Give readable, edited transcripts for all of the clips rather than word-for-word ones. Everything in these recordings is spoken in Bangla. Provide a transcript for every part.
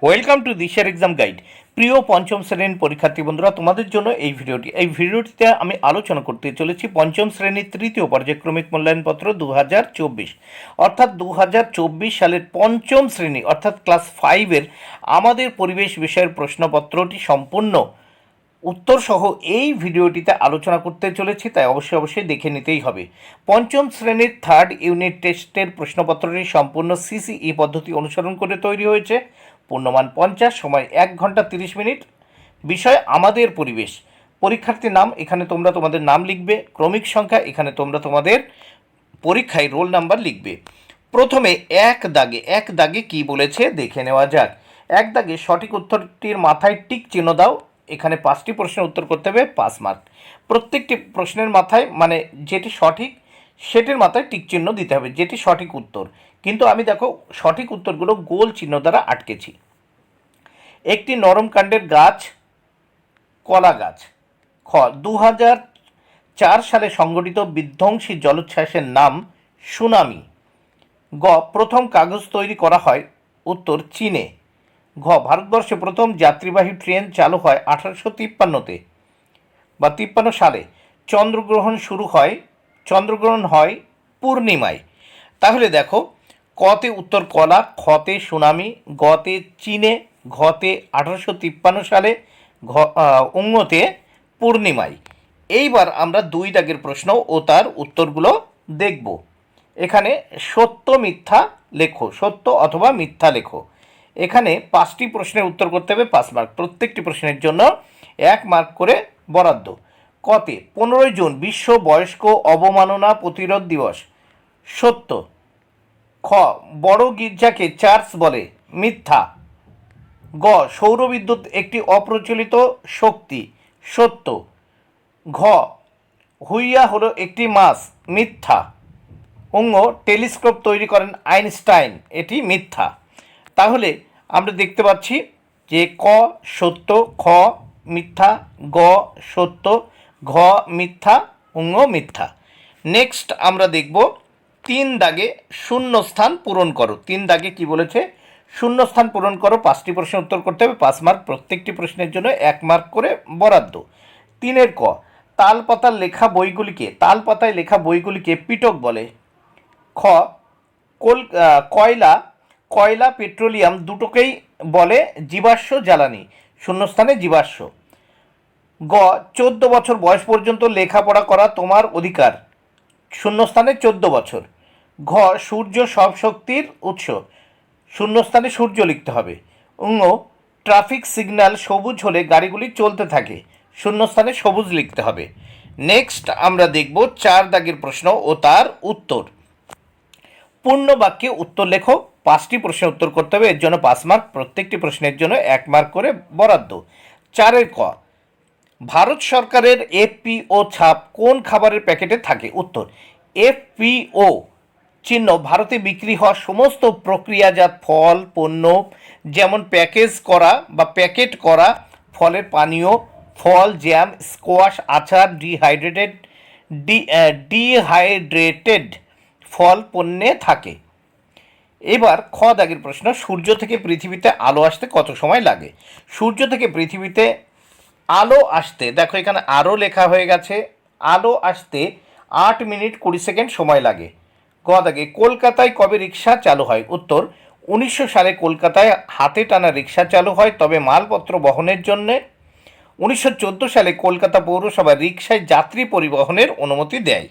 ওয়েলকাম টু দিশার এক্সাম গাইড। প্রিয় পঞ্চম শ্রেণীর পরীক্ষার্থী বন্ধুরা, তোমাদের জন্য এই ভিডিওটিতে আমি আলোচনা করতে চলেছি পঞ্চম শ্রেণীর তৃতীয় পর্যায়ক্রমিক মূল্যায়নপত্র 2024, অর্থাৎ 2024 সালের পঞ্চম শ্রেণী অর্থাৎ ক্লাস 5-এর আমাদের পরিবেশ বিষয়ের প্রশ্নপত্রটি সম্পূর্ণ উত্তরসহ এই ভিডিওটিতে আলোচনা করতে চলেছি, তাই অবশ্যই দেখে নিতেই হবে। পঞ্চম শ্রেণীর থার্ড ইউনিট টেস্টের প্রশ্নপত্রটি সম্পূর্ণ সিসিই পদ্ধতি অনুসরণ করে তৈরি হয়েছে। পূর্ণমান 50, সময় 1 ঘন্টা 30 মিনিট। বিষয় আমাদের পরিবেশ। পরীক্ষার্থীর নাম, এখানে তোমরা তোমাদের নাম লিখবে। ক্রমিক সংখ্যা, এখানে তোমরা তোমাদের পরীক্ষায় রোল নাম্বার লিখবে। প্রথমে এক দাগে কি বলেছে দেখে নেওয়া যাক। এক দাগে সঠিক উত্তরটির মাথায় টিক চিহ্ন দাও। এখানে 5টি প্রশ্নের উত্তর করতে হবে, 5 মার্ক। প্রত্যেকটি প্রশ্নের মাথায়, মানে যেটি সঠিক সেটির মাথায় টিক চিহ্ন দিতে হবে, যেটি সঠিক উত্তর। কিন্তু আমি দেখো সঠিক উত্তরগুলো গোল চিহ্ন দ্বারা আটকেছি। একটি নরম কাণ্ডের গাছ কলা গাছ। খ, 2004 সালে সংঘটিত বিধ্বংসী জলোচ্ছ্বাসের নাম সুনামি। গ, প্রথম কাগজ তৈরি করা হয় উত্তর চীনে। ঘ, ভারতবর্ষে প্রথম যাত্রীবাহী ট্রেন চালু হয় 1853-তে বা 53 সালে। চন্দ্রগ্রহণ হয় পূর্ণিমায়। তাহলে দেখো, কতে উত্তর কলা, খতে সুনামি, গতে চীনে, ঘতে 1853 সালে, উঙ্গতে পূর্ণিমায়। এইবার আমরা 2 দাগের প্রশ্ন ও তার উত্তরগুলো দেখব। এখানে সত্য মিথ্যা লেখো, সত্য অথবা মিথ্যা লেখো। এখানে 5টি প্রশ্নের উত্তর করতে হবে, 5 মার্ক। প্রত্যেকটি প্রশ্নের জন্য 1 মার্ক করে বরাদ্দ। কতে 15 জুন বিশ্ব বয়স্ক অবমাননা প্রতিরোধ দিবস। সত্য। খ, বড় গির্জাকে চার্চ বলে। মিথ্যা। গ, সৌরবিদ্যুৎ একটি অপ্রচলিত শক্তি। সত্য। ঘ, হুইয়া হলো একটি মাছ। মিথ্যা। অঙ্গ, টেলিস্কোপ তৈরি করেন আইনস্টাইন। এটি মিথ্যা। তাহলে আমরা দেখতে পাচ্ছি যে ক সত্য, খ মিথ্যা, গ সত্য, ঘ মিথ্যা, অঙ্গ মিথ্যা। নেক্সট আমরা দেখব 3 দাগে শূন্যস্থান পূরণ করো। 3 দাগে কি বলেছে? শূন্যস্থান পূরণ করো। 5টি প্রশ্নের উত্তর করতে হবে, 5 মার্ক। প্রত্যেকটি প্রশ্নের জন্য 1 মার্ক করে বরাদ্দ। 3-এর ক, তালপাতায় লেখা বইগুলিকে পিটক বলে। খ, কয়লা পেট্রোলিয়াম দুটোকেই বলে জীবাশ্ম জ্বালানি। শূন্যস্থানে জীবাশ্ম। গ, 14 বছর বয়স পর্যন্ত লেখাপড়া করা তোমার অধিকার। শূন্যস্থানে 14 বছর। ঘ, সূর্য সব শক্তির উৎস। শূন্যস্থানে সূর্য লিখতে হবে। অঙ্গ, ট্রাফিক সিগন্যাল সবুজ হলে গাড়িগুলি চলতে থাকে। শূন্যস্থানে সবুজ লিখতে হবে। নেক্সট আমরা দেখব 4 দাগের প্রশ্ন ও তার উত্তর। পূর্ণ বাক্যে উত্তর লেখো। 5টি প্রশ্নের উত্তর করতে হবে, এর জন্য 5 মার্ক। প্রত্যেকটি প্রশ্নের জন্য 1 মার্ক করে বরাদ্দ। 4-এর ক, ভারত সরকারের এফপিও ছাপ কোন খাবারের প্যাকেটে থাকে? উত্তর, এফপিও চিহ্ন ভারতে বিক্রি হওয়া সমস্ত প্রক্রিয়াজাত ফল পণ্য, যেমন প্যাকেট করা ফলের পানীয়, ফল, জ্যাম, স্কোয়াশ, আচার, ডিহাইড্রেটেড ফল পণ্যে থাকে। এবার খ দাগের প্রশ্ন, সূর্য থেকে পৃথিবীতে আলো আসতে কত সময় লাগে? সূর্য থেকে পৃথিবীতে আলো আসতে, দেখো এখানে আরও লেখা হয়ে গেছে, আলো আসতে 8 মিনিট 20 সেকেন্ড সময় লাগে। গ দাগে, কলকাতায় কবে রিক্সা চালু হয়? উত্তর, 1900 সালে কলকাতায় হাতে টানা রিক্সা চালু হয়, তবে মালপত্র বহনের জন্যে 1914 সালে কলকাতা পৌরসভা রিক্সায় যাত্রী পরিবহনের অনুমতি দেয়।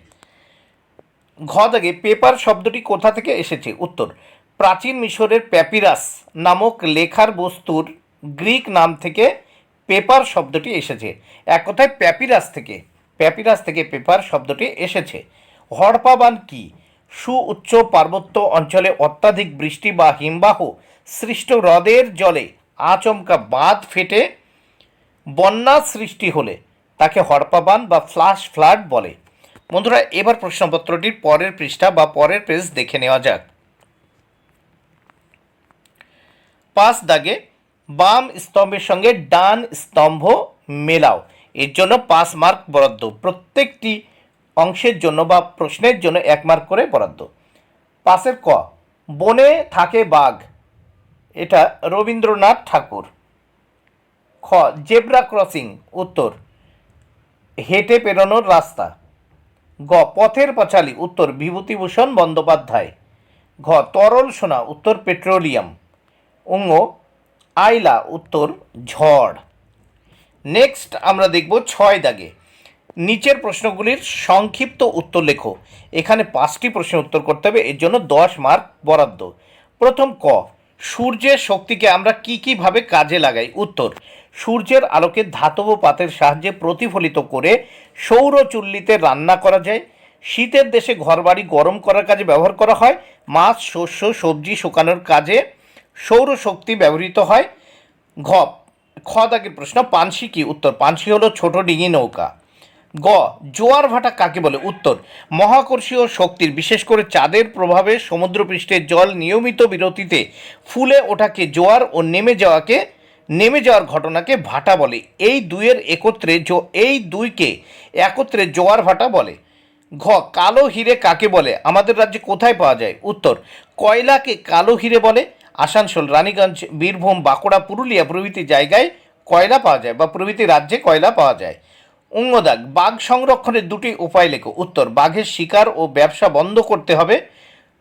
ঘ দাগে, পেপার শব্দটি কোথা থেকে এসেছে? উত্তর, প্রাচীন মিশরের প্যাপিরাস নামক লেখার বস্তুর গ্রিক নাম থেকে পেপার শব্দটি এসেছে। এক কথায় প্যাপিরাস থেকে পেপার শব্দটি এসেছে। হড়পা বাঁধ কি? সুউচ্চ পার্বত্য অঞ্চলে অত্যাধিক বৃষ্টি বা হিমবাহ সৃষ্ট হ্রদের জলে আচমকা বাঁধ ফেটে বন্যা সৃষ্টি হলে তাকে হড়পা বাঁধ বা ফ্ল্যাশ ফ্লাড বলে। বন্ধুরা, এবার প্রশ্নপত্রটির পরের পৃষ্ঠা বা পরের পেজ দেখে নেওয়া যাক। 5 দাগে, বাম স্তম্ভের সঙ্গে ডান স্তম্ভ মেলাও। এর জন্য 5 মার্ক বরাদ্দ। প্রত্যেকটি অংশের জন্য বা প্রশ্নের জন্য 1 মার্ক করে বরাদ্দ। 5-এর ক, বনে থাকে বাঘ। এটা রবীন্দ্রনাথ ঠাকুর। খ জেব্রা ক্রসিং, উত্তর হেঁটে পেরোনোর রাস্তা। গ পথের পাঁচালী, উত্তর বিভূতিভূষণ বন্দ্যোপাধ্যায়। ঘ তরল সোনা, উত্তর পেট্রোলিয়াম। অঙ্গ আইলা, উত্তর ঝড়। নেক্সট আমরা দেখব 6 দাগে। নিচের প্রশ্নগুলির সংক্ষিপ্ত উত্তর লেখো। এখানে 5টি প্রশ্নের উত্তর করতে হবে, এর জন্য 10 মার্ক বরাদ্দ। প্রথম ক সূর্যের শক্তিকে আমরা কীভাবে কাজে লাগাই? উত্তর সূর্যের আলোকে ধাতব পাতের সাহায্যে প্রতিফলিত করে সৌর চুল্লিতে রান্না করা যায়। শীতের দেশে ঘরবাড়ি গরম করার কাজে ব্যবহার করা হয়। মাছ, শস্য, সবজি শুকানোর কাজে সৌরশক্তি ব্যবহৃত হয়। ঘ খ দাগের প্রশ্ন পানসি কি? উত্তর পানসি হলো ছোট ডিঙি নৌকা। গ জোয়ার ভাটা কাকে বলে? উত্তর মহাকর্ষীয় শক্তির, বিশেষ করে চাঁদের প্রভাবে সমুদ্রপৃষ্ঠের জল নিয়মিত বিরতিতে ফুলে ওঠাকে জোয়ার ও নেমে যাওয়ার ঘটনাকে ভাটা বলে। এই দুইকে একত্রে জোয়ার ভাটা বলে। ঘ কালো হিরে কাকে বলে? আমাদের রাজ্যে কোথায় পাওয়া যায়? উত্তর কয়লাকে কালো হিরে বলে। আসানসোল, রানীগঞ্জ, বীরভূম, বাঁকুড়া, পুরুলিয়া প্রভৃতি জায়গায় কয়লা পাওয়া যায় বা প্রভৃতি রাজ্যে কয়লা পাওয়া যায়। অঙ্গদাগ বাঘ সংরক্ষণের 2টি উপায় লেখো। উত্তর বাঘের শিকার ও ব্যবসা বন্ধ করতে হবে।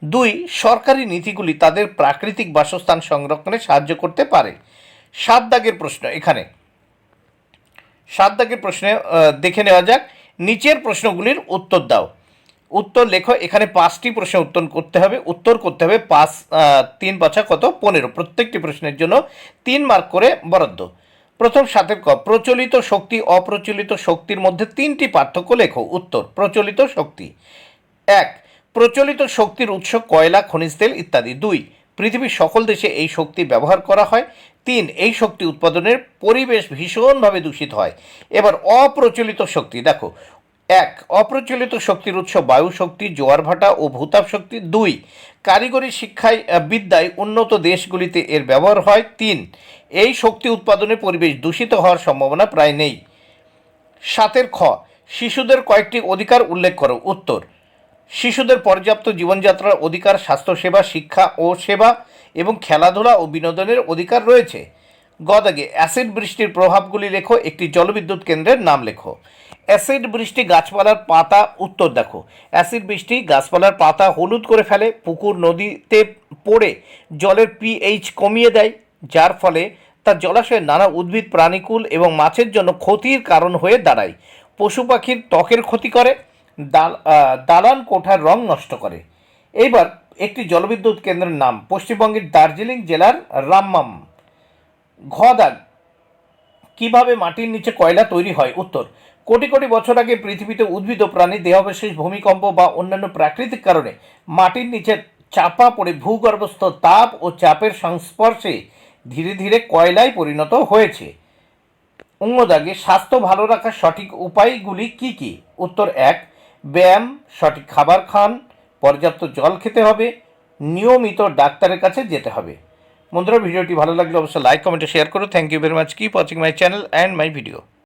2 সরকারি নীতিগুলি তাদের প্রাকৃতিক বাসস্থান সংরক্ষণে সাহায্য করতে পারে। 7 দাগের প্রশ্ন, এখানে 7 দাগের প্রশ্নে দেখে নেওয়া যাক। নিচের প্রশ্নগুলির উত্তর দাও। উত্তর লেখো। এখানে 5টি প্রশ্নের উত্তর করতে হবে 3 5 কত 15। প্রত্যেকটি প্রশ্নের জন্য 3 মার্ক করে বরাদ্দ। প্রথম 7 ক প্রচলিত শক্তি অপ্রচলিত শক্তির মধ্যে 3টি পার্থক্য লেখো। উত্তর প্রচলিত শক্তি 1 প্রচলিত শক্তির উৎস কয়লা, খনিজ তেল ইত্যাদি। 2 পৃথিবীর সকল দেশে এই শক্তি ব্যবহার করা হয়। 3 এই শক্তি উৎপাদনের পরিবেশ ভীষণভাবে দূষিত হয়। এবার অপ্রচলিত শক্তি দেখো। 1 অপ্রচলিত শক্তির উৎস বায়ু শক্তি, জোয়ার ভাটা ও ভূতাপ শক্তি। 2 কারিগরি শিক্ষায় বিদ্যায় উন্নত দেশগুলিতে এর ব্যবহার হয়। 3 এই শক্তি উৎপাদনে পরিবেশ দূষিত হওয়ার সম্ভাবনা প্রায় নেই। 7 খ শিশুদের কয়েকটি অধিকার উল্লেখ করো। উত্তর শিশুদের পর্যাপ্ত জীবনযাত্রার অধিকার, স্বাস্থ্যসেবা, শিক্ষা ও সেবা এবং খেলাধুলা ও বিনোদনের অধিকার রয়েছে। গ দাগে অ্যাসিড বৃষ্টির প্রভাবগুলি লেখো। একটি জলবিদ্যুৎ কেন্দ্রের নাম লেখো। অ্যাসিড বৃষ্টি গাছপালার পাতা, উত্তর দেখো অ্যাসিড বৃষ্টি গাছপালার পাতা হলুদ করে ফেলে, পুকুর নদীতে পড়ে জলের পিএইচ কমিয়ে দেয়, যার ফলে তা জলাশয়ের নানা উদ্ভিদ, প্রাণীকুল এবং মাছের জন্য ক্ষতির কারণ হয়ে দাঁড়ায়। পশু পাখির ত্বকের ক্ষতি করে, দালান কোঠার রং নষ্ট করে। এইবার একটি জলবিদ্যুৎ কেন্দ্রের নাম। পশ্চিমবঙ্গের দার্জিলিং জেলার রাম্মাম। ঘ দাগ কিভাবে মাটির নিচে কয়লা তৈরি হয়? উত্তর কোটি কোটি বছর আগে পৃথিবীতে উদ্ভিদ ও প্রাণী দেহাবশেষ, ভূমিকম্প বা অন্যান্য প্রাকৃতিক কারণে মাটির নিচে চাপা পড়ে ভূগর্ভস্থ তাপ ও চাপের সংস্পর্শে ধীরে ধীরে কয়লায় পরিণত হয়েছে। অঙ্গদাগে স্বাস্থ্য ভালো রাখার সঠিক উপায়গুলি কি কি? উত্তর 1 ব্যায়াম, সঠিক খাবার খান, পর্যাপ্ত জল খেতে হবে, নিয়মিত ডাক্তারের কাছে যেতে হবে। বন্ধুরা ভিডিওটি ভালো লাগলে অবশ্যই লাইক কমেন্টে শেয়ার করো। Thank you very much. Keep watching my channel and my video.